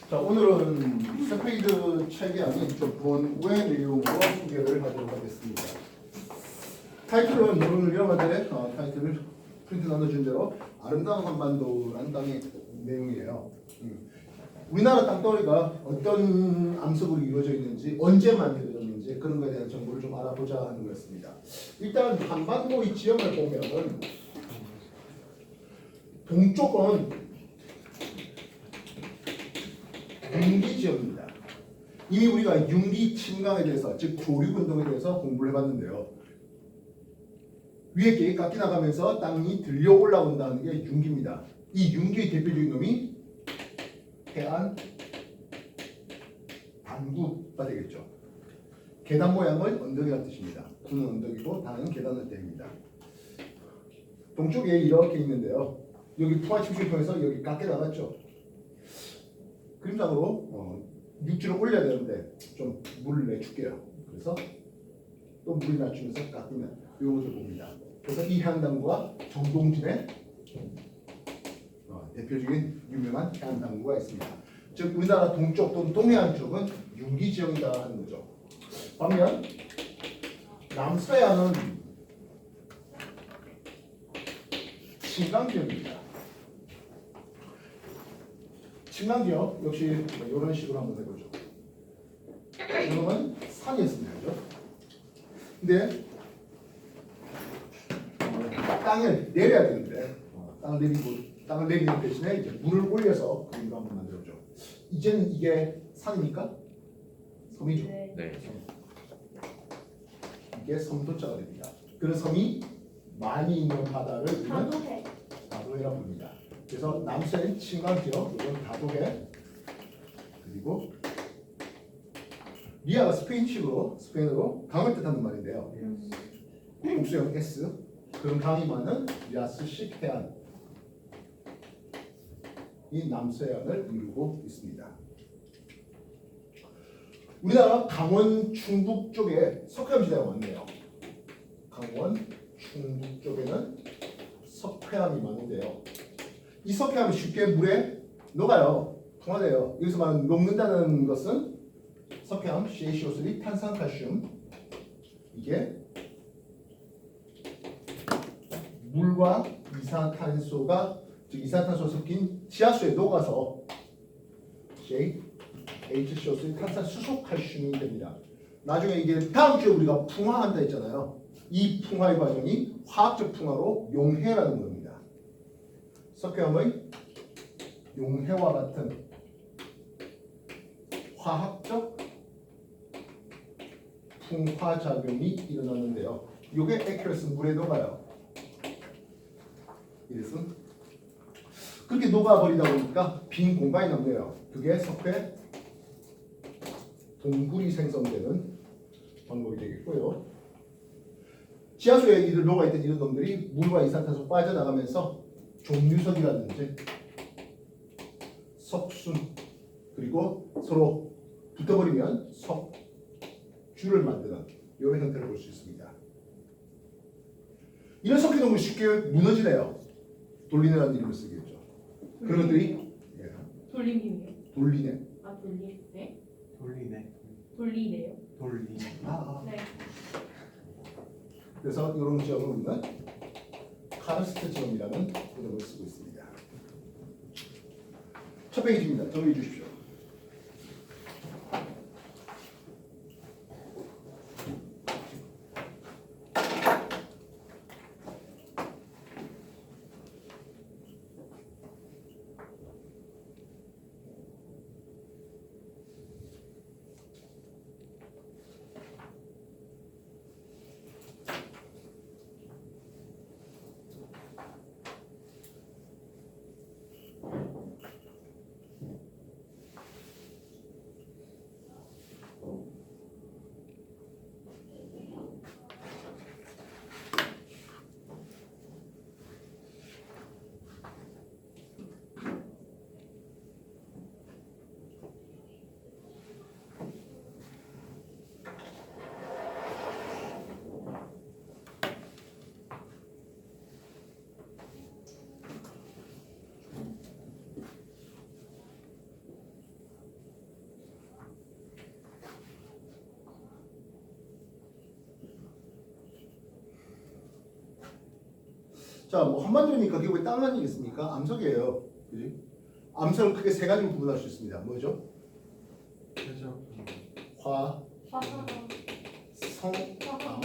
자, 오늘은 세페이드 책이 아닌 좀 본외 내용으로 소개를 하도록 하겠습니다. 타이틀은 여러분을 위험한데 타이틀을 프린트 나눠준 대로 아름다운 한반도라는 땅의 내용이에요. 우리나라 땅덩어리가 어떤 암석으로 이루어져 있는지, 언제 만들어졌는지 그런 것에 대한 정보를 좀 알아보자 하는 거였습니다. 일단 한반도 이 지형을 보면은 동쪽은 융기 지역입니다. 이미 우리가 융기 침강에 대해서, 즉 조류운동에 대해서 공부를 해봤는데요. 위에 게 깎이 나가면서 땅이 들려 올라온다는 게 융기입니다. 이 융기의 대표적인 놈이 해안 단구가 되겠죠. 계단 모양을 언덕이라는 뜻입니다. 구는 언덕이고 단은 계단을 때립니다. 동쪽에 이렇게 있는데요. 여기 풍화 침수를 통해서 여기 깎여 나갔죠. 그림상으로 육지를 올려야 되는데 좀 물을 내줄게요. 그래서 또 물이 낮추면서 깎으면 이것을 봅니다. 그래서 이 해안단구와 정동진의 대표적인 유명한 해안단구가 있습니다. 즉 우리나라 동쪽 또는 동해안 쪽은 융기 지역이다 하는 거죠. 반면 남서해안은 침강 지역입니다. 침강 지역 역시 이런 식으로 한번 해보죠. 이놈은 산이었습니다. 그죠? 근데 땅을 내려야 되는데 땅을 내리는 대신에 이제 물을 올려서 그림을 한번 만들어보죠. 이제는 이게 산입니까? 섬이죠. 네. 이게 섬도자가 됩니다. 그런 섬이 많이 있는 바다를 우리는 다도해라고 부릅니다. 그래서 남서의 침강 지역, 이건 다도해. 그리고 리아가 스페인어로 강을 뜻하는 말인데요. 복수형 S, 그런 강이 많은 리아스식 해안, 이 남서해안을 이루고 있습니다. 우리나라 강원 충북 쪽에 석회암 시대가 왔네요. 강원 충북 쪽에는 석회암이 많은데요. 이 석회암이 쉽게 물에 녹아요. 풍화돼요. 여기서 말하는 녹는다는 것은 석회암 CaCO3 탄산칼슘, 이게 물과 이산화탄소가, 즉 이산화탄소 섞인 지하수에 녹아서 HCO3 탄산수소칼슘이 됩니다. 나중에 이게 다음 주에 우리가 풍화한다 했잖아요. 이 풍화의 과정이 화학적 풍화로 용해라는 겁니다. 석회암의 용해와 같은 화학적 풍화 작용이 일어나는데요. 이게 액큐러스 물에 녹아요. 이것은 그렇게 녹아버리다 보니까 빈 공간이 남네요. 그게 석회 동굴이 생성되는 방법이 되겠고요. 지하수에 녹아있던 이런 놈들이 물과 이산탄소 빠져나가면서 종유석이라든지 석순, 그리고 서로 붙어버리면 석주를 만드는 이런 형태를 볼 수 있습니다. 이런 석회동굴이 쉽게 무너지네요. 돌리네라는 이름을 쓰겠죠. 그런 것들이 돌림이요. 돌리네. 아 돌리네. 돌리네. 돌리네요. 돌리네. 네. 그래서 이런 지역을 우리는 카르스트 지역이라는 이름을 쓰고 있습니다. 첫 페이지입니다. 정리해 주십시오. 자, 뭐 한마디로니까 그게 왜 땅만 얘기겠습니까? 암석이에요. 그지? 암석을 크게 세 가지로 구분할 수 있습니다. 뭐죠? 최적. 화, 화산암. 성, 암,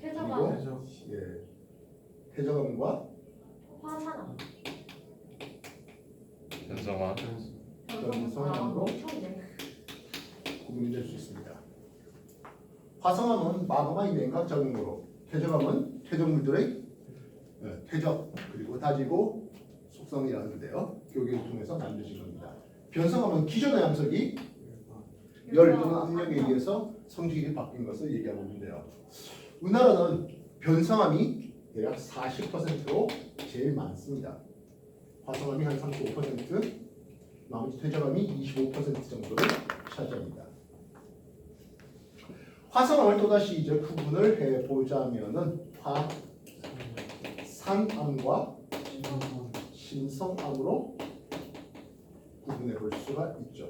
태자암. 최적. 예, 태적암과 화산암. 변성화. 변성암으로 처음이네. 구분이 될 수 있습니다. 화성암은 마그마의 냉각 작용으로, 태적암은 퇴적물들의 퇴적 그리고 다지고 속성이라는데요. 교계를 통해서 만들어진 겁니다. 변성암은 기존의 암석이 열 또는 압력에 의해서 성질이 바뀐 것을 얘기하고 있는데요. 우리나라는 변성암이 대략 40%로 제일 많습니다. 화성암이 한 35%, 나머지 퇴적암이 25% 정도를 차지합니다. 화성암을 또다시 이제 구분을 해보자면은 화산암과 신성암으로 구분해 볼 수가 있죠.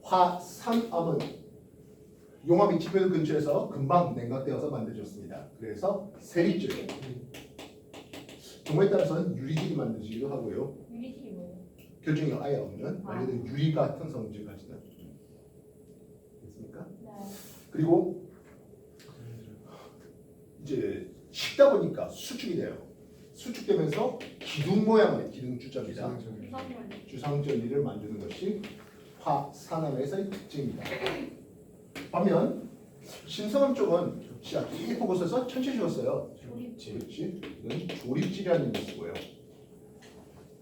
화산암은 용암이 지표 근처에서 금방 냉각되어서 만들어졌습니다. 그래서 세리질, 경우에 따라서는 유리질이 만들어지기도 하고요. 유리실이 뭐예요? 결정이 아예 없는 말 그대로 유리 같은 성질 가지는. 됐습니까? 네. 그리고 이제 식다 보니까 수축이 돼요. 수축되면서 기둥 모양의 기둥 주자입니다. 유산물. 주상절리를 만드는 것이 화산암에서의 특징입니다. 반면 신성암 쪽은 진짜 깊은 곳에서 천천히 지었어요. 조립. 그렇지? 이건 조립질이라는 의미를 쓰고요.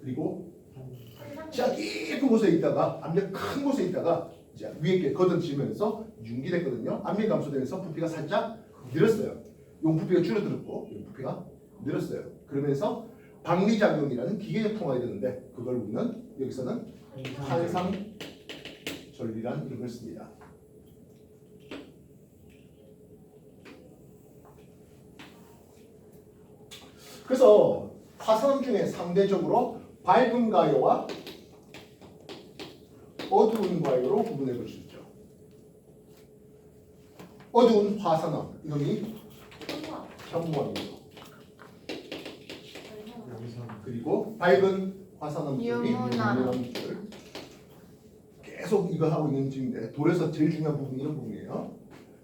그리고 한상. 진짜 깊은 곳에 있다가 압력 큰 곳에 있다가 이제 위에 게 걷어지면서 융기됐거든요. 압력 감소되면서 부피가 살짝 늘었어요. 용 부피가 줄어들었고 용 부피가 늘었어요. 그러면서 방리작용이라는 기계가 통하게 되는데 그걸 우리는 여기서는 한상절리라는 이름을 씁니다. 그래서 화산 중에 상대적으로 밝은 가요와 어두운 가요로 구분해 볼 수 있죠. 어두운 화산암 이놈이 한상. 현무암이죠. 양산. 그리고 밝은 화산암 쪽이 유문암. 유문암 줄 계속 이거 하고 있는 중인데 돌에서 제일 중요한 부분이 이런 부분이에요.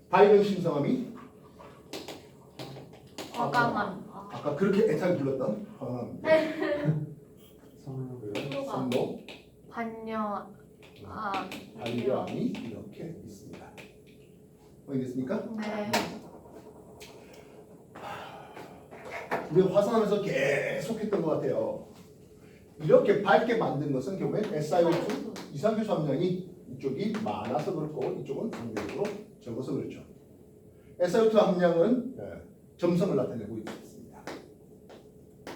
밝은 신성암이 화강암. 아까 그렇게 애타게 불렀던 화산암. 선로. 선로 반려. 반려암이 이렇게 있습니다. 확인됐습니까? 네. 우리 화산암에서 계속 했던 것 같아요. 이렇게 밝게 만든 것은 결국엔 SiO2 이산화탄소 함량이 이쪽이 많아서 그렇고 이쪽은 상대적으로 적어서 그렇죠. SiO2 함량은 점성을 나타내고 있습니다.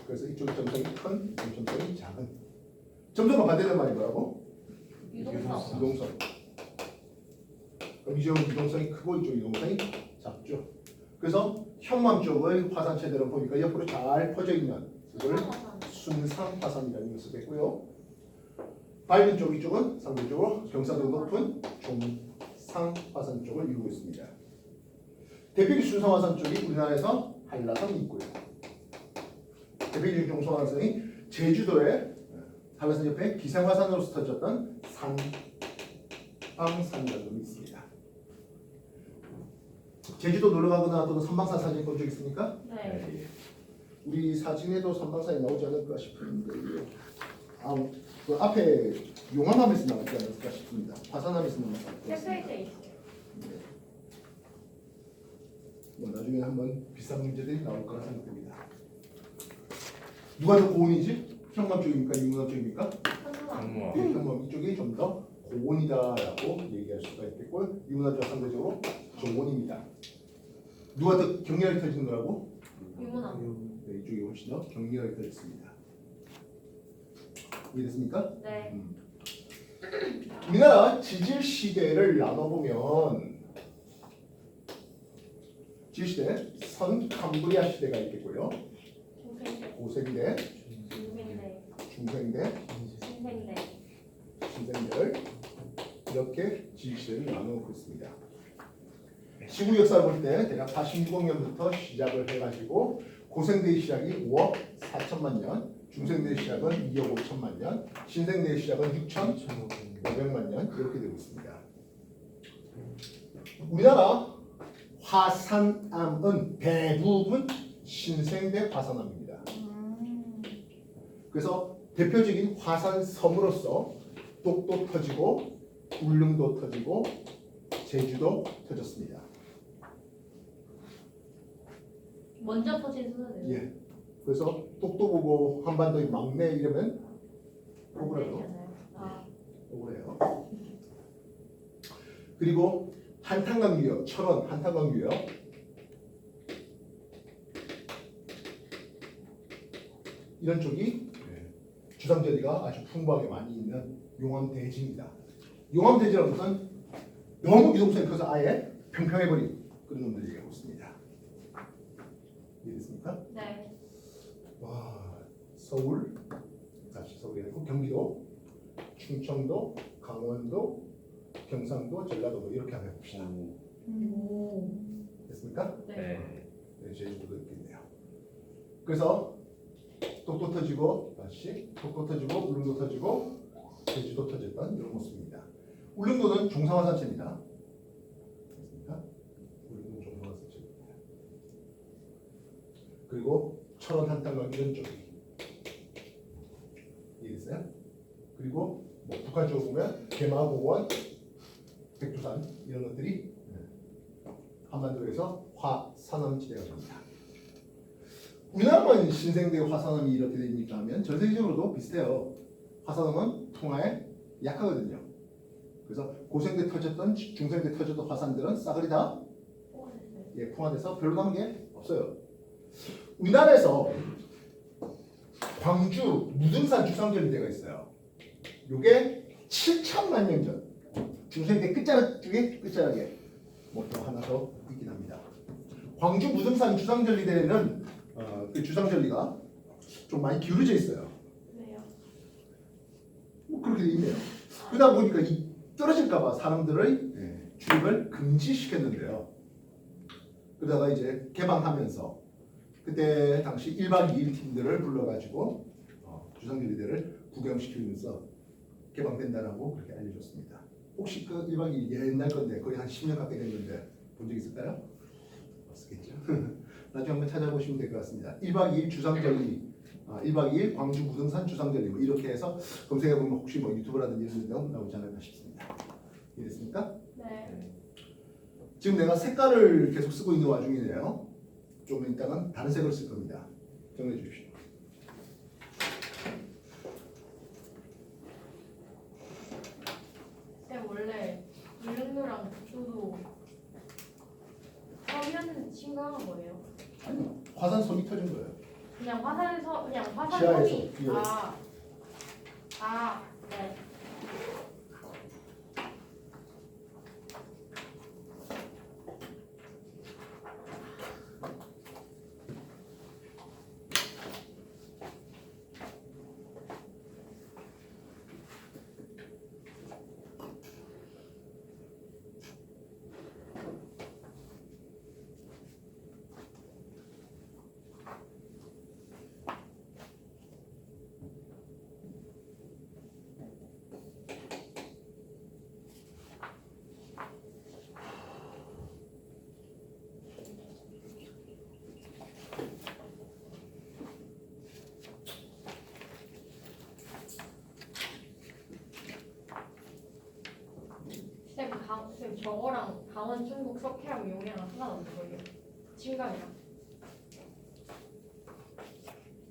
그래서 이쪽이 점성이 큰, 이쪽 점성이 작은. 점성과 반대된 말이 뭐라고? 유동성. 유동성. 그럼 이쪽은 유동성이 크고 이쪽 유동성이 작죠. 그래서 현무암 쪽의 화산 체대를 보니까 옆으로 잘 퍼져 있는 이걸 순상 화산이라는 것을 뺐고요. 밝은 쪽 이쪽은 상대적으로 경사도 높은 중상 화산 쪽을 이루고 있습니다. 대표적인 순상 화산 쪽이 우리나라에서 한라산이 있고요. 대표적인 중상 화산이 제주도의 한라산 옆에 기생화산으로서 터졌던 산방산장도 있습니다. 제주도 놀러 가거나 또는 선방산 사진 본 적 있습니까? 네. 우리 사진에도 선방산이 나오지 않을까 싶은데 그 앞에 용암암에서 나오지 않을까 싶습니다. 화산암에서 나오지 않을까 싶습니다. 셀프에 있어요. 뭐 나중에 한번 비싼 문제들이 나올 거라 생각됩니다. 누가 더 고온이지? 현무암 쪽입니까? 유문암 쪽입니까? 한상. 현무암. 현무암 이쪽이 좀 더 고온이다라고 얘기할 수가 있겠고 유문암 쪽 상대적으로 저온입니다. 누가 더 격렬하게 터지는 거라고? 유문암. 네, 이쪽이 훨씬 더 격렬하게 터졌습니다. 이해됐습니까? 네. 우리나라 지질 시대를 나눠보면 지질 시대 선 캄브리아 시대가 있겠고요. 중생대. 고생대, 중생대. 중생대, 신생대. 신생대를 이렇게 지질 시대를 나눠놓고 있습니다. 지구 역사를 볼 때 대략 46억 년부터 시작을 해가지고 고생대의 시작이 5억 4천만 년, 중생대의 시작은 2억 5천만 년, 신생대의 시작은 6,500만 년 이렇게 되고 있습니다. 우리나라 화산암은 대부분 신생대 화산암입니다. 그래서 대표적인 화산섬으로서 똑도 터지고 울릉도 터지고 제주도 터졌습니다. 먼저 터진 순서대로. 예. 그래서 똑도 보고 한반도의 막내 이러면 억울해요. 네, 아, 억울해요. 그리고 한탄강 유역, 철원 한탄강 유역 이런 쪽이 주상절리가 아주 풍부하게 많이 있는 용암대지입니다. 용암대지라는 것은 너무 유동성이 커서 아예 평평해버린 그런 놈들 얘기하고 있습니다. 이해됐습니까? 네. 와, 서울, 다시 서울이 아니고 경기도, 충청도, 강원도, 경상도, 전라도 이렇게 한번 해봅시다. 오. 됐습니까? 네. 네, 제주도도 있겠네요. 그래서 똑도 터지고 다시 똑도 터지고 울릉도 터지고 제주도 터졌던 이런 모습입니다. 울릉도는 종상화산체입니다. 됐습니까? 울릉도는 종상화산체입니다. 그리고 철원 한탄강 이런 쪽이 이해됐어요? 그리고 뭐 북한 쪽으로 보면 개마고원, 백두산 이런 것들이 한반도에서 화산암지대가 됩니다. 우리나라만 신생대 화산암이 이렇게 됩니까 하면 전 세계적으로도 비슷해요. 화산암은 풍화에 약하거든요. 그래서 고생대 터졌던 중생대 터졌던 화산들은 싸그리 다 풍화돼서 별로 남은 게 없어요. 우리나라에서 광주 무등산 주상절리대가 있어요. 요게 7천만 년 전 중생대 끝자락에 뭐 또 하나 더 있긴 합니다. 광주 무등산 주상절리대는 그 주상절리가 좀 많이 기울어져 있어요. 네요. 뭐 그렇게 돼 있네요. 그러다 보니까 이 떨어질까봐 사람들의 출입을 금지시켰는데요. 그러다가 이제 개방하면서 그때 당시 1박 2일 팀들을 불러가지고 주상절리대를 구경시키면서 개방된다라고 그렇게 알려줬습니다. 혹시 그 1박 2일 옛날 건데 거의 한 10년 가까이 됐는데 본 적 있을까요? 없었겠죠. 나중에 한번 찾아보시면 될 것 같습니다. 1박 2일 주상절리, 1박 2일 광주 무등산 주상절리 뭐 이렇게 해서 검색해보면 혹시 뭐 유튜브라든지 이런 데 나오지 않을까 싶습니다. 이해됐습니까? 네. 지금 내가 색깔을 계속 쓰고 있는 와중이네요. 좀 이따가 다른 색을 쓸 겁니다. 정리해 주십시오. 쌤 원래 울릉도랑 북도도 섬이었는데 침강한 거예요? 아니요. 화산섬이 터진 거예요. 그냥 화산섬 그냥 지하에서, 화산섬이 지하에서. 네. 쌤 저거랑 강원 충북 석회암 용해랑 상관없는 거예요? 침강이랑?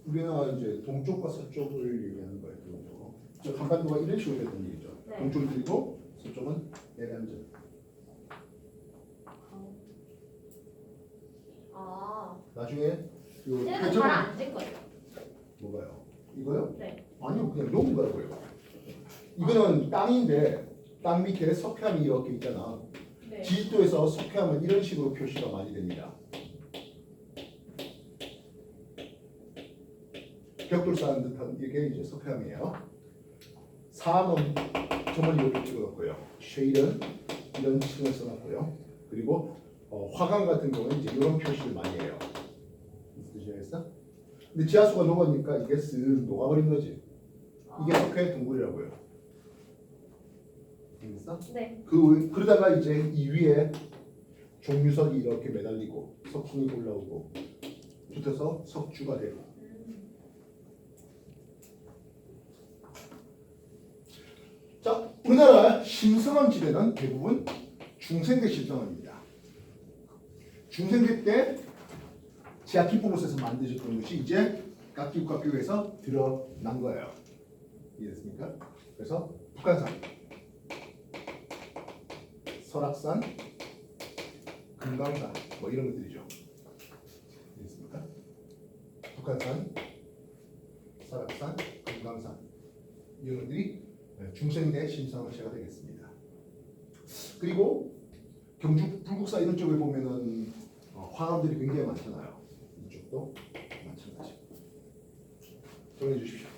우리나라 이제 동쪽과 서쪽을 얘기하는 거예요. 기본적으로. 즉 한반도가 이런 식으로 되는 얘기죠. 네. 동쪽은 들고 서쪽은 내려앉은. 나중에 요 쌤은 표적은 잘안 된 거예요? 뭐가요? 이거요? 네. 아니요, 그냥 녹은 거라고요. 이거는 땅인데 땅 밑에 석회암이 이렇게 있잖아. 네. 지지도에서 석회암은 이런 식으로 표시가 많이 됩니다. 벽돌 쌓은 듯한 이게 이제 석회암이에요. 사암은 점을 이렇게 찍어놨고요. 쉐일은 이런 층을 써놨고요. 그리고 화강 같은 경우는 이제 이런 표시를 많이 해요. 되시겠어? 근데 지하수가 녹으니까 이게 쓱 녹아버린 거지. 이게 석회 둥굴이라고요. 알겠어? 네. 그러다가 이제 이 위에 종유석이 이렇게 매달리고 석순이 올라오고 붙어서 석주가 되고. 자, 우리나라 신성한 지대는 대부분 중생대 신성합니다. 중생대 때 지하 깊은 곳에서 만드셨던 것이 이제 각기국각교에서 드러난 거예요. 이해됐습니까? 그래서 북한산, 설악산, 금강산 뭐 이런 것들이죠. 이해됐습니까? 북한산, 설악산, 금강산 이런 것들이 중생대 신성시가 되겠습니다. 그리고 경주 불국사 이런 쪽에 보면은 화암들이 굉장히 많잖아요. 이쪽도 마찬가지. 정리해 주십시오.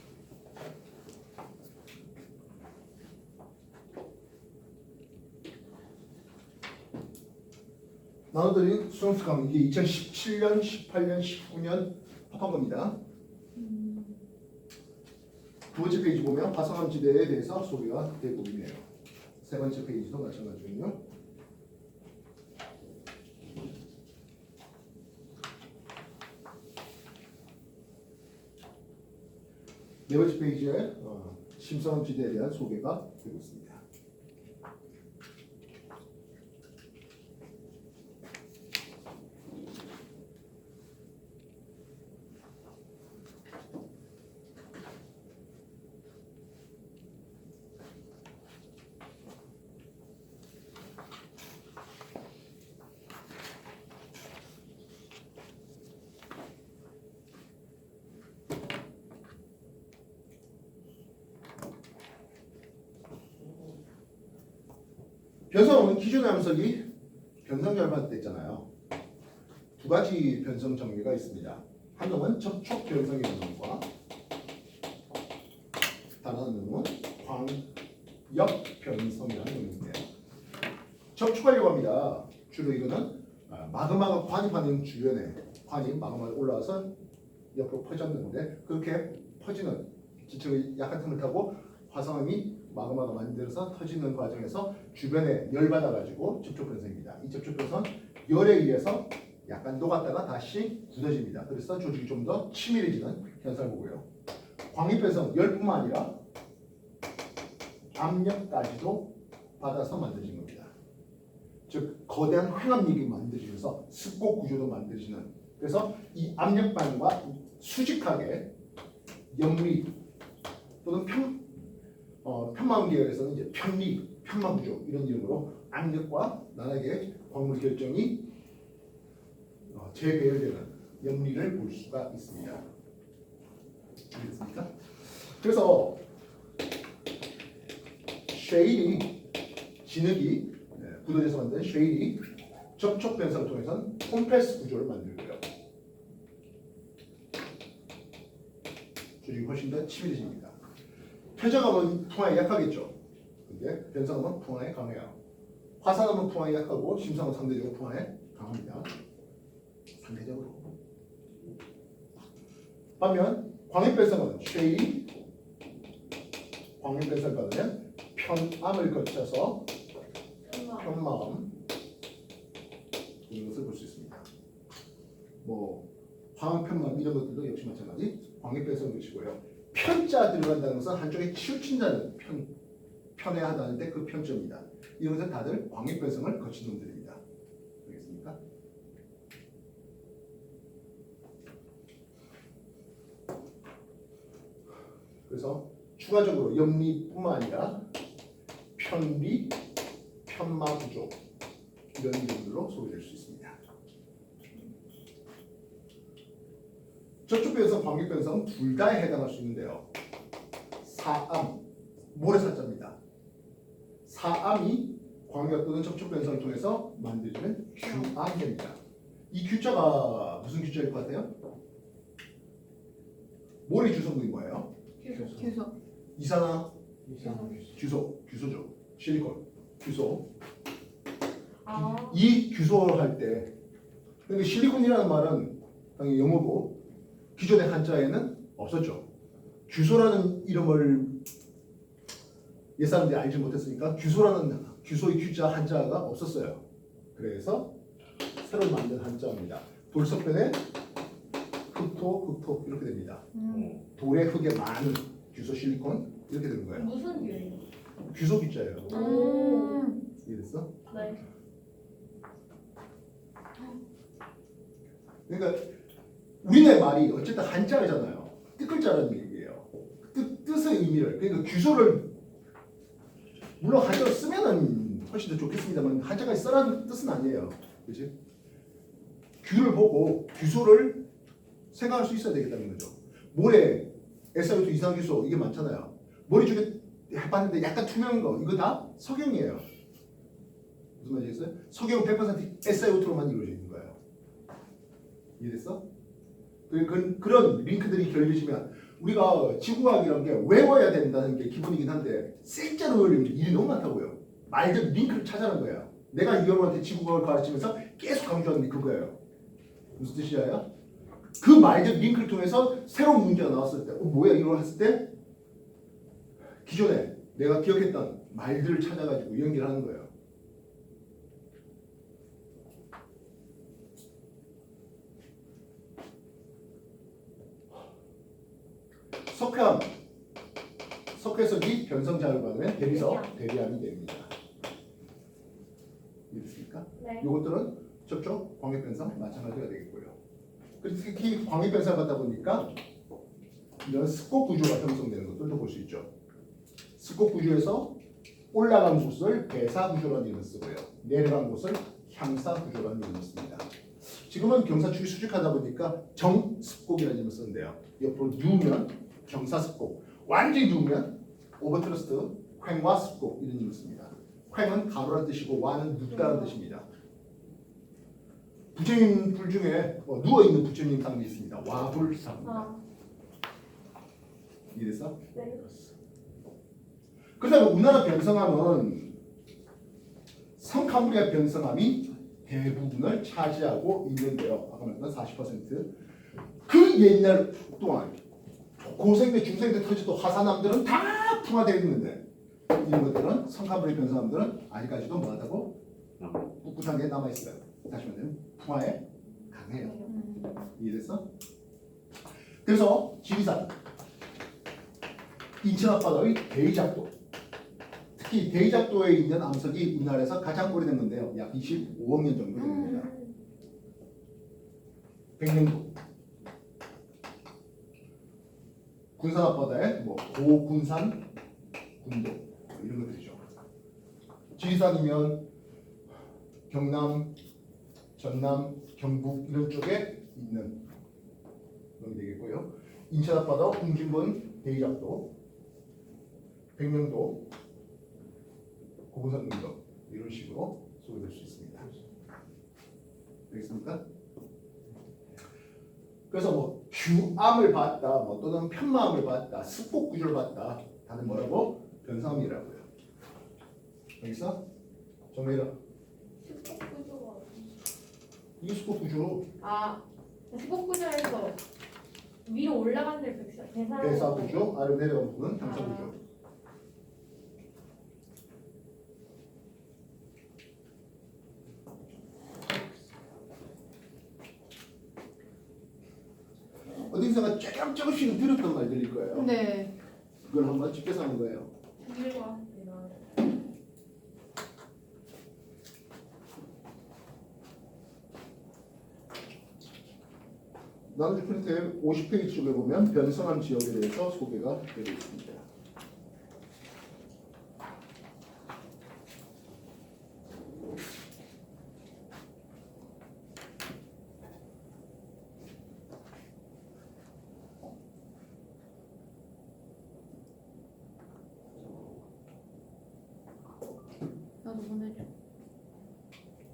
나눠드린 수능특 강의 이게 2017년, 18년, 19년 합한 겁니다. 두 번째 페이지 보면 화성암 지대에 대해서 소개가 되고 있네요. 세 번째 페이지도 마찬가지군요. 네 번째 페이지에 심성암 지대에 대한 소개가 되고 있습니다. 변성은 기존의 함석이 변성 결합됐잖아요. 두 가지 변성 정리가 있습니다. 한 놈은 접촉 변성의 변성과 다른 놈은 광역 변성이라는 놈인데요. 접촉하려고 합니다. 주로 이거는 마그마가 관입하는 주변에 관이 마그마가 올라와서 옆으로 퍼졌는데 그렇게 퍼지는 지층의 약한 틈을 타고 화성암이 마그마가 만들어서 터지는 과정에서 주변에 열 받아가지고 접촉 변성입니다. 이 접촉 변성 열에 의해서 약간 녹았다가 다시 굳어집니다. 그래서 조직이 좀 더 치밀해지는 현상을 보고요. 광입 변성 열뿐만 아니라 압력까지도 받아서 만들어진 겁니다. 즉 거대한 항압력이 만들어지면서 습곡 구조도 만들어지는. 그래서 이 압력반과 수직하게 염리 또는 편마음 계열에서는 이제 편리, 편마 구조 이런 이름으로 압력과 나락의 광물 결정이 재배열되는 염리를 볼 수가 있습니다. 알겠습니까? 그래서 쉐일이 진흙이 굳어져서 만든 쉐일이 접촉 변성을 통해서는 콤프레스 구조를 만들고요. 조직이 훨씬 더 치밀해집니다. 퇴적암은 풍화에 약하겠죠. 근데 변성암은 풍화에 강해요. 화산암은 풍화에 약하고 심성은 상대적으로 풍화에 강합니다. 상대적으로. 반면 광역변성은 쉐일이 광역변성을 받으면 편암을 거쳐서 편마암 이런 것을 볼 수 있습니다. 뭐 화암편마암 이런 것들도 역시 마찬가지 광역변성을 것이고요. 편자 들어간다는 것은 한쪽에 치우친다는 편애하다는 데 그 편점입니다. 이런 것은 다들 광역변성을 거친 놈들입니다. 알겠습니까? 그래서 추가적으로 염리뿐만 아니라 편리, 편마 구조 이런 이름들로 소개될 수 있습니다. 접촉 변성, 광역 변성 둘 다에 해당할 수 있는데요. 사암, 모래사자입니다. 사암이 광역 또는 접촉 변성을 통해서 만들어지는 규암입니다. 이 규자가 무슨 규자일 것 같아요? 모래 주성분이 뭐예요? 규소. 이산화 이상 규소죠. 실리콘, 규소. 아. 이 규소를 할 때, 근데 실리콘이라는 말은 당연히 영어고 기존의 한자에는 없었죠. 규소라는 이름을 옛 사람들이 알지 못했으니까 규소의 규자 한자가 없었어요. 그래서 새로 만든 한자입니다. 돌석변에 흑토 이렇게 됩니다. 돌에 흙에 많은 규소 실리콘 이렇게 되는 거예요. 무슨 유예요? 규소 규자예요. 이해됐어? 네. 그러니까 우리네 말이 어쨌든 한자잖아요. 뜻글자라는 얘기예요. 뜻의 의미를 그러니까 규소를 물론 한자로 쓰면은 훨씬 더 좋겠습니다만 한자까지 써라는 뜻은 아니에요. 그렇지? 규를 보고 규소를 생각할 수 있어야 되겠다는 거죠. 모래, SiO2 이상 규소 이게 많잖아요. 머리 쪽에 해봤는데 약간 투명한 거 이거 다 석영이에요. 무슨 말이겠어요? 석영 100% SiO2로만 이루어져 있는 거예요. 이해됐어? 그런 링크들이 결려지면 우리가 지구과학이라는 게 외워야 된다는 게 기본이긴 한데 실제로 외우려면 일이 너무 많다고요. 말들 링크를 찾아낸 거예요. 내가 이 여러분한테 지구과학을 가르치면서 계속 강조하는 게 그거예요. 무슨 뜻이야? 그 말들 링크를 통해서 새로운 문제가 나왔을 때 뭐야 이걸 했을 때 기존에 내가 기억했던 말들을 찾아가지고 연결하는 거예요. 석회석이 변성자를 받으면 대리암이 됩니다. 이해됐습니까? 네. 이것들은 접촉 광역변성 마찬가지가 되겠고요. 그래서 특히 광역변성 받다 보니까 이런 습곡 구조가 형성되는 것들도 볼 수 있죠. 습곡 구조에서 올라간 곳을 배사 구조라는 이름을 쓰고요. 내려간 곳을 향사 구조라는 이름을 씁니다. 지금은 경사축이 수직하다 보니까 정습곡이라는 이름을 쓰는데요. 옆으로 누우면 경사습곡, 완전히 누우면 오버트러스트, 횡와습곡 이런 이름을 씁니다. 횡은 가로라는 뜻이고 와는 눕다는 뜻입니다. 부처님 불 중에 누워있는 부처님 상이 있습니다. 와불상입니다. 이해됐어? 네. 그렇다면 우리나라 변성암은 성카무리아 변성암이 대부분을 차지하고 있는데요. 아까 말했던 40%. 그 옛날 동안 고생대 중생대 터지도 화산암들은 다 풍화되어 있는데 이런 것들은 성카무리아 변성암들은 아직까지도 뭐하다고? 꿋꿋한 게 남아있어요. 다시 말하면 풍화에 강해요. 이해됐어? 그래서 지리산 인천 앞바다의 대이작도 특히 대이작도에 있는 암석이 우리나라에서 가장 오래된 건데요. 약 25억 년 정도 됩니다. 백령도 군산 앞바다에 고군산 군도 이런 것들이죠. 지리산이면 경남, 전남, 경북 이런 쪽에 있는 놈이 되겠고요. 인천 앞바다 홍진본 대이작도, 백령도, 고군산 군도 이런 식으로 소개될 수 있습니다. 되겠습니까? 그래서 규암을 봤다, 또는 편마암을 봤다, 습곡 구조를 봤다. 다들 뭐라고? 변성암이라고요. 여기서 정리해라. 습곡 구조가 이게 습곡 구조. 습곡 구조에서 위로 올라간 데를 배사 구조, 아래로 내려간 부분은 향사 구조. 어디선가 조금씩 들었던 말들일 거예요. 네. 그걸 한번 집게서 하는 거예요. 위로가 나머지 프린트에 50페이지 쪽에 보면 변성암 지역에 대해서 소개가 되어 있습니다. 나도 보내줘.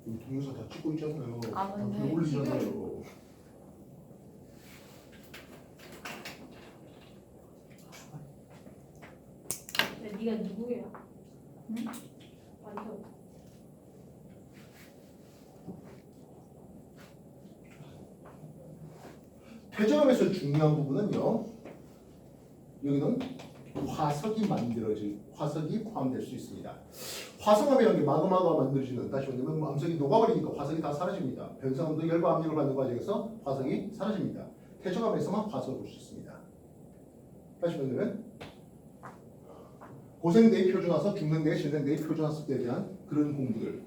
여기 동영상 다 찍고 있잖아요. 아, 다 근데 들어 올리잖아요. 네가 누구야? 응? 완전 퇴적암에서 중요한 부분은요. 여기는 화석이 포함될 수 있습니다. 화성암이라는 게 마그마가 만들어지는, 다시 말하면 암석이 녹아버리니까 화석이 다 사라집니다. 변성암도 열과 압력을 받는 과정에서 화석이 사라집니다. 퇴적암에서만 화석을 볼 수 있습니다. 다시 말하면 고생대의 표준화석, 중생대의 실생대의 표준화석에 대한 그런 공부들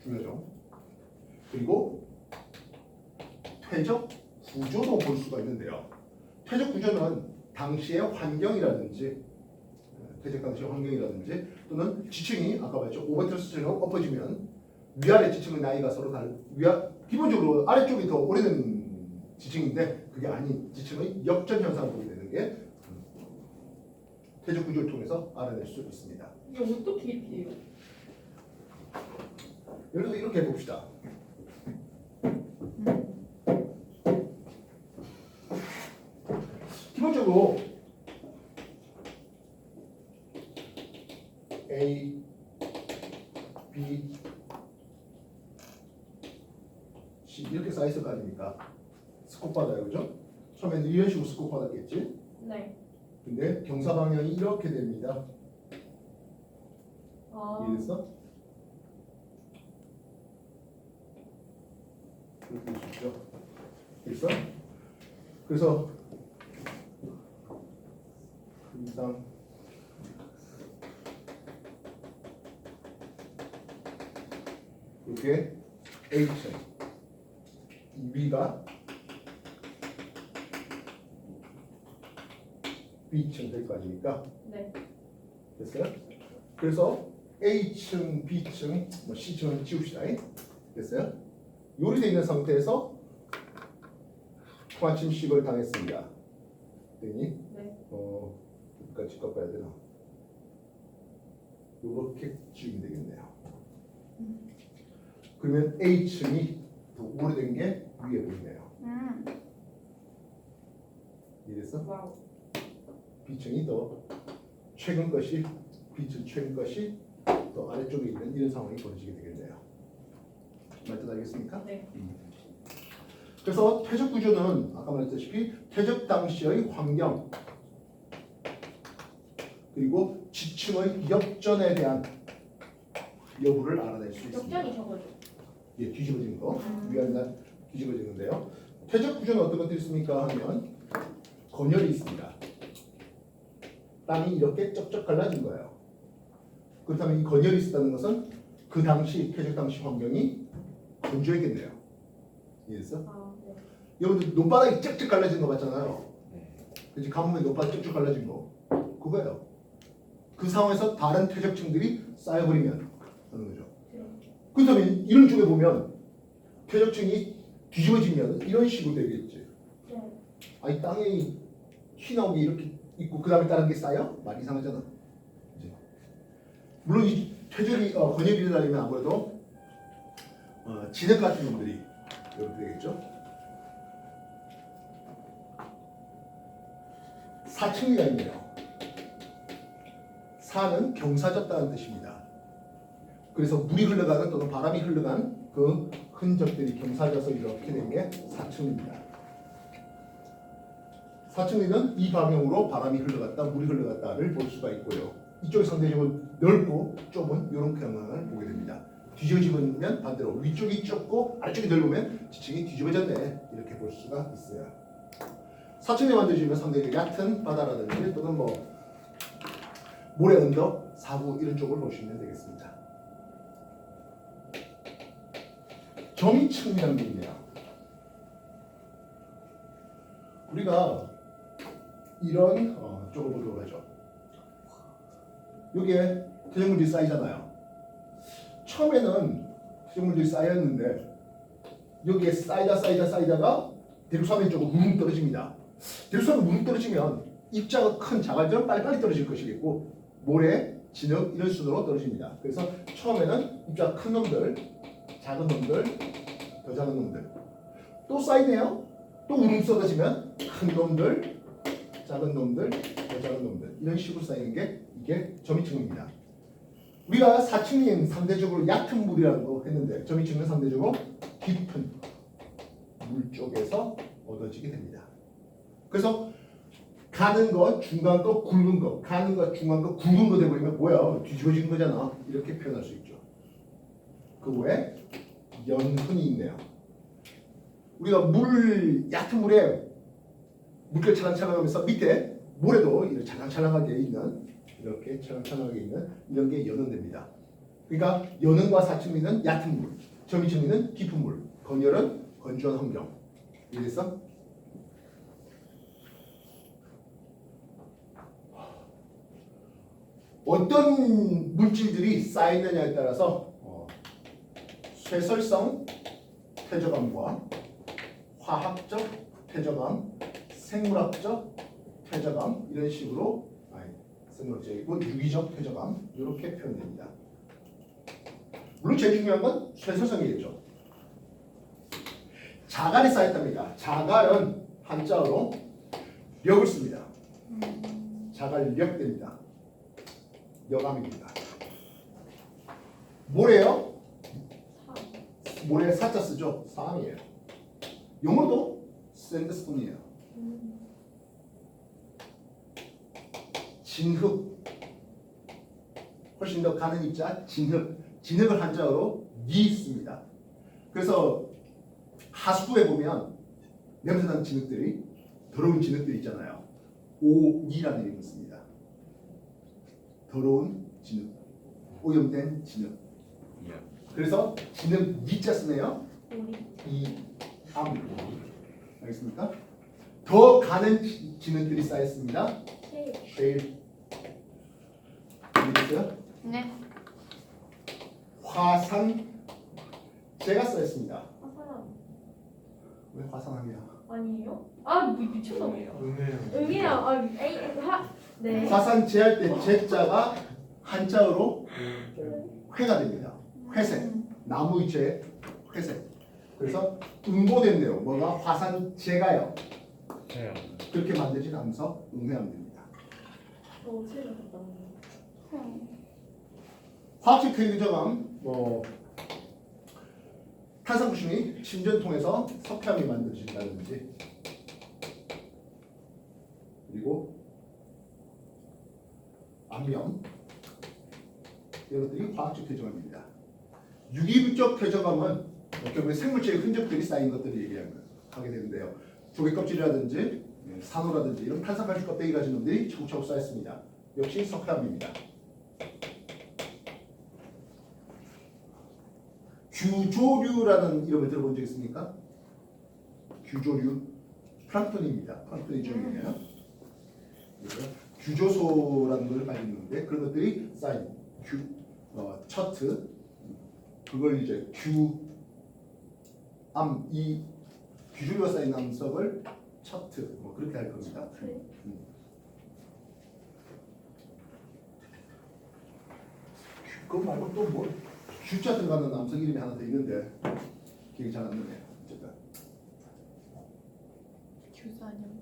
중요하죠. 그리고 퇴적 구조도 볼 수가 있는데요. 퇴적 구조는 당시의 환경이라든지 퇴적 당시의 환경이라든지 또는 지층이 아까 봤죠. 오버트러스처럼 엎어지면 위아래 지층의 나이가 서로 기본적으로 아래쪽이 더 오래된 지층인데 그게 아닌 지층의 역전 현상을 보게 되는 게 퇴적 구조를 통해서 알아낼 수 있습니다. 이게 어떻게 입히요? 예를 들어 이렇게 해봅시다. 기본적으로 A, B, C 이렇게 쌓였을 거 아닙니까? 스콥 받아요, 그죠? 처음에는 이런 식으로 스콥 받았겠지? 네. 근데 경사 방향이 이렇게 됩니다. 아. 이해됐어? 이렇게 볼 수 있죠? 됐어? 그래서 이상 이렇게 H층 이 위가 B층 될 거 아닙니까? 네. 됐어요? 그래서 A층, B층, 뭐 C층은 지웁시다. 됐어요? 요리되어 있는 상태에서 통화침식을 당했습니다. 됐니? 네. 여기까지 꺾어야 되나? 요렇게 지우면 되겠네요. 그러면 A층이 더 오래된 게 위에 보이네요. 이해됐어? 와우. B층이 더 최근 것이 B층 최근 것이 더 아래쪽에 있는 이런 상황이 벌어지게 되겠네요. 말뜻 알겠습니까? 네. 그래서 퇴적 구조는 아까 말했다시피 퇴적 당시의 환경 그리고 지층의 역전에 대한 여부를 알아낼 수 있습니다. 역전이 저거죠. 예, 뒤집어진 거 위안날 뒤집어지는데요. 퇴적 구조는 어떤 것들이 있습니까 하면 건열이 있습니다. 땅이 이렇게 쩍쩍 갈라진 거예요. 그렇다면 이 건열이 있었다는 것은 그 당시 퇴적 당시 환경이 건조했겠네요. 이해했어? 아, 네. 여러분들 논바닥이 쩍쩍 갈라진 거 봤잖아요. 네. 그치 가뭄에 논바닥 쩍쩍 갈라진 거 그거예요. 그 상황에서 다른 퇴적층들이 쌓여버리면 하는 거죠. 그렇다면 이런 쪽에 보면 퇴적층이 뒤집어지면 이런 식으로 되겠지. 네. 아니 땅에 휘나오게 이렇게 있고 그 다음에 다른 게 쌓여? 말 이상하잖아. 그치? 물론 이 퇴적이 건열이 일어나려면 아무래도 진흙 같은 놈들이 이렇게 되겠죠. 사층리가 있네요. 사는 경사졌다는 뜻입니다. 그래서 물이 흘러가는 또는 바람이 흘러간 그 흔적들이 경사져서 이렇게 된 게 사층리입니다. 사층리는 이 방향으로 바람이 흘러갔다, 물이 흘러갔다를 볼 수가 있고요. 이쪽이 상대적으로 넓고 좁은 이런 경향을 보게 됩니다. 뒤집어지면 반대로 위쪽이 좁고 아래쪽이 넓으면 지층이 뒤집어졌네 이렇게 볼 수가 있어요. 사층리 만들어지면 상대적으로 얕은 바다라든지 또는 뭐 모래 언덕, 사구 이런 쪽을 보시면 되겠습니다. 점이층이라는 게 있네요. 우리가 이런 쪽을 보도록 하죠. 여기에 퇴적물들이 쌓이잖아요. 처음에는 퇴적물들이 쌓였는데 여기에 쌓이다가 대륙수압면 쪽으로 무릉 떨어집니다. 대륙수압면 무릉 떨어지면 입자가 큰 자갈들은 빨리빨리 떨어질 것이겠고 모래, 진흙 이런 순으로 떨어집니다. 그래서 처음에는 입자가 큰 놈들, 작은 놈들, 더 작은 놈들 또 쌓이네요. 또 우릉 쏟아지면 큰 놈들, 작은 놈들, 더 작은 놈들 이런 식으로 쌓이는 게 이게 점이층입니다. 우리가 사층리는 상대적으로 얕은 물이라고 했는데 점이층은 상대적으로 깊은 물 쪽에서 얻어지게 됩니다. 그래서 가는 것, 중간 거, 굵은 거, 가는 것, 중간 거, 굵은 거 돼버리면 뭐야? 뒤집어진 거잖아. 이렇게 표현할 수 있죠. 그 외에 연흔이 있네요. 우리가 얕은 물에 물결 찰랑찰랑하면서 밑에 모래도 이렇게 찰랑찰랑하게 있는 이렇게 찰랑찰랑하게 있는 이런 게 연흔됩니다. 그러니까 연흔과 사층미는 얕은 물, 점이층미는 깊은 물, 건열은 건조한 환경. 이해됐어? 어떤 물질들이 쌓이느냐에 따라서 쇠설성 퇴적암과 화학적 퇴적암, 생물학적 퇴적암 이런 식으로 생물학적이고 유기적 퇴적암 이렇게 표현됩니다. 물론 제일 중요한 건 쇠설성이겠죠. 자갈이 쌓였답니다. 자갈은 한자어로 력을 씁니다. 자갈력됩니다. 여감입니다. 모래요? 모래 사자 쓰죠? 사암이에요. 용어도 샌드스톤이에요. 진흙. 훨씬 더 가는 입자 진흙. 진흙을 한자어로 니 씁니다. 그래서 하수구에 보면 냄새나는 진흙들이 더러운 진흙들이 있잖아요. 오니라는 이름을 씁니다. 더러운 진흙, 오염된 진흙. 그래서 진흙 니자 쓰네요. 이암. 알겠습니까? 더 가는 진흙들이 쌓였습니다. 쉐일. 알겠어요? 네. 화산재가 쌓였습니다. 화산 왜 화산암이야? 아니에요? 아 미친놈이에요. 음해요. 음이랑 네. 화산재 할 때 재자가 한자어로 회가 됩니다. 회색. 나무의 재, 회색. 그래서 응고된대요. 뭐가 화산재가요. 그렇게 만들진 않아서 응회하면 됩니다. 어떻게 갔다 왔네. 화학적 퇴적암, 탄산부식이 침전 통해서 석회암이 만들어진다든지, 그리고 암염 이런 것들이 화학적 퇴적암입니다. 유기적 퇴적암은 결국에 생물체의 흔적들이 쌓인 것들을 하게 되는데요. 조개 껍질이라든지 산호라든지 이런 탄산칼슘 껍데기 가진 놈들이 차곡차곡 쌓였습니다. 역시 석회암입니다. 규조류라는 이름을 들어본 적 있습니까? 규조류 플랑크톤입니다. 플랑크톤 일종이에요. 규조소라는 걸 가지고 있는데 그런 것들이 쌓인 처트 그걸 이제 이 규조류가 쌓인 암석을 처트 그렇게 할 겁니다. 그거 말고 또 뭐 규자 들어가는 암석 이름이 하나 더 있는데 기억이 잘 안 나네요. 어쨌든 규사년.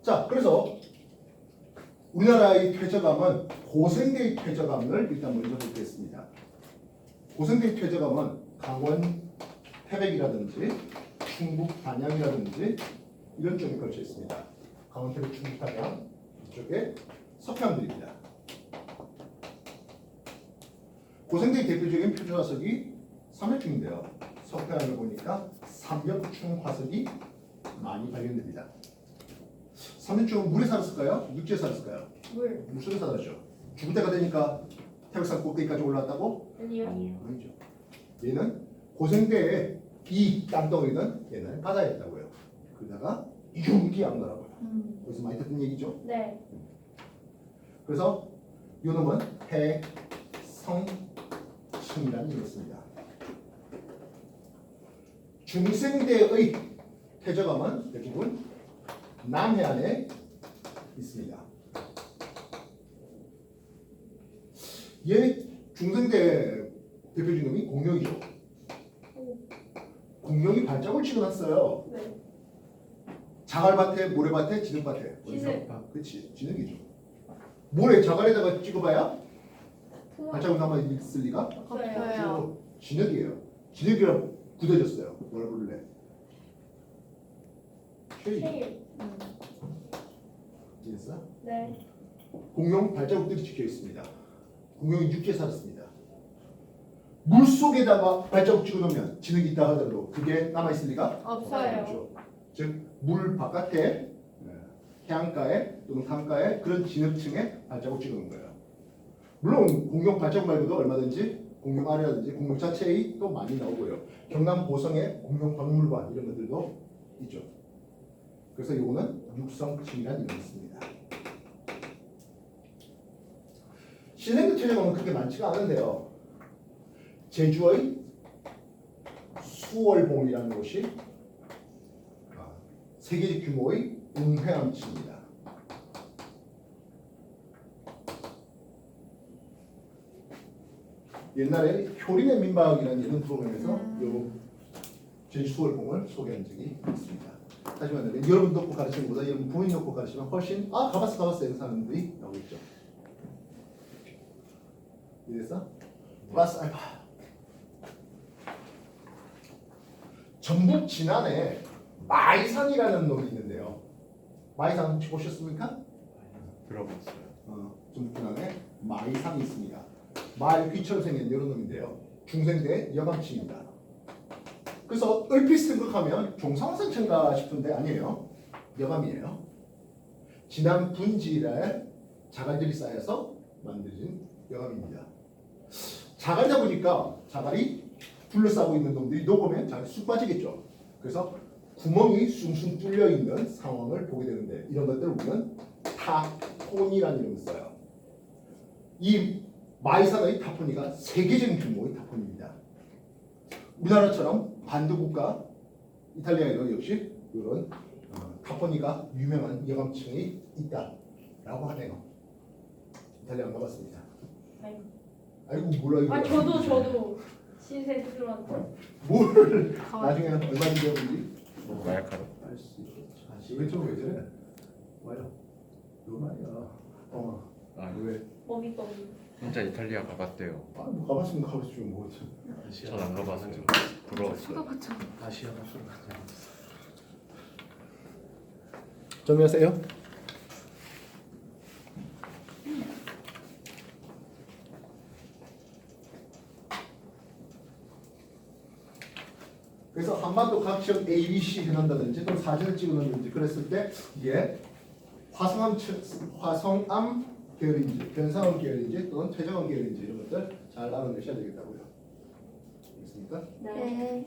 자, 그래서 우리나라의 퇴적암은 고생대의 퇴적암을 일단 먼저 보겠습니다. 고생대의 퇴적암은 강원 태백이라든지 충북 단양이라든지 이런 쪽에 걸쳐 있습니다. 강원 태백 충북 단양 이쪽에 석회암들입니다. 고생대의 대표적인 표준 화석이 삼엽충인데요. 석회암을 보니까 삼엽충 화석이 많이 발견됩니다. 삼엽충은 물에 살았을까요? 육지에 살았을까요? 물속에 살았죠. 죽을 때가 되니까 태백산 꼭대기까지 올라왔다고? 아니요. 아니죠. 얘는 고생대에 이 땅덩이는 얘는 바다에 있다고요. 그러다가 이중기 안 나라고요. 그래서 많이 듣던 얘기죠. 네. 그래서 요놈은 해성층이라는 이었습니다. 중생대의 퇴적암은 대부분 남해안에 있습니다. 얘 중생대 대표적인 놈이 공룡이죠. 공룡이 발자국을 찍어놨어요. 네. 자갈밭에, 모래밭에, 진흙밭에. 진흙. 그렇지, 진흙이죠. 모래 자갈에다가 찍어봐야 발자국 남아 있을 리가 없어요. 진흙이에요. 진흙이랑 굳어졌어요. 뭐라 부를래? 쉐이. 쉐일. 이해했어? 네. 공룡 발자국들이 찍혀 있습니다. 공룡이 육지에 살았습니다. 물 속에다가 발자국 찍어놓으면 진흙이 있다 하더라도 그게 남아 있을 리가 없어요. 없죠. 즉 물 바깥에 해안가에 또는 강가에 그런 진흙층에 발자국 찍어놓은 거예요. 물론 공룡 발자국 말고도 얼마든지 공룡 아래라든지 공룡 자체의 또 많이 나오고요. 경남 고성의 공룡 박물관 이런 것들도 있죠. 그래서 이거는 육성층이라는 이름이 있습니다. 신생들 체제는 그렇게 많지가 않은데요. 제주의 수월봉이라는 곳이 세계적 규모의 웅회암층입니다. 옛날에 효린의 민박이라는 예능 프로그램에서 요 제주 수월봉을 소개한 적이 있습니다. 다시 말하면 여러분 놓고 가르치는 것보다 여러분 부모님 놓고 가르치면 훨씬 가봤어 이런 사람들이 나오겠죠. 이래서 플러스 알파. 전북 진안에 마이산이라는 놈이 있는데요. 마이산 혹시 보셨습니까? 들어봤어요. 전북 진안에 마이산이 있습니다. 말 귀처럼 생긴 이런 놈인데요. 중생대 여감층입니다. 그래서 얼핏 생각하면 종상산층가 싶은데 아니에요. 여감이에요. 진안 분지에 자갈들이 쌓여서 만들어진 여감입니다. 자갈이다 보니까 자갈이 둘러싸고 있는 놈들이 녹으면 자갈이 쑥 빠지겠죠. 그래서 구멍이 숭숭 뚫려 있는 상황을 보게 되는데 이런 것들을 우리는 타포니라는 이름을 써요. 이 마이산의 타포니가 세계적인 규모의 타포니입니다. 우리나라처럼 반도국가 이탈리아에도 역시 이런 타포니가 유명한 여감층이 있다라고 하네요. 이탈리아 안 가봤습니다. 아이고 몰라 이거. 저도 신세 스스로한테. 뭘 나중에 얼마든지 해보지. 마약하러. 알수 있겠지. 왼쪽 왜 저래? 와요. 너 말이야. 아, 왜? 거기. 혼자 이탈리아 가봤대요. 뭐 가봤으면 가봤지 뭐. 전 안 가봤어요. 부러웠어요. 쳐다봤죠. 아시아 가수로 가자. 정리하세요. 그래서 한반도 각지역 ABC 해놓는다든지 또는 사진을 찍어놓는다든지 그랬을 때 이게 화성암 계열인지 변상암 계열인지 또는 퇴적암 계열인지 이런 것들 잘 알아내셔야 되겠다고요. 알겠습니까? 네.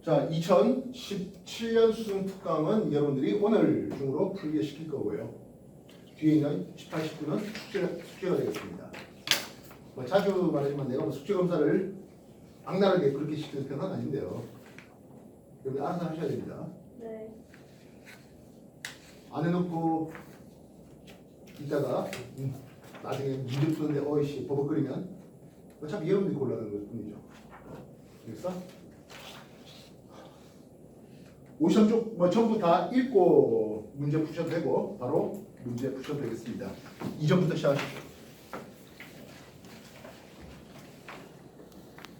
자, 2017년 수능 특강은 여러분들이 오늘 중으로 풀게 시킬 거고요. 뒤에 있는 18, 19는 숙제가 되겠습니다. 뭐 자주 말하지만 내가 뭐 숙제 검사를 악랄하게 그렇게 시키는 편은 아닌데요. 여러분 알아서 하셔야 됩니다. 네. 안 해놓고 있다가 나중에 문제 푸는데 어이씨 버벅거리면 어차피 여러분들이 곤란한 것 뿐이죠. 그래서 오션 쪽 뭐 전부 다 읽고 문제 푸셔도 되고 바로 문제 푸셔도 되겠습니다. 2점부터 시작하십시오.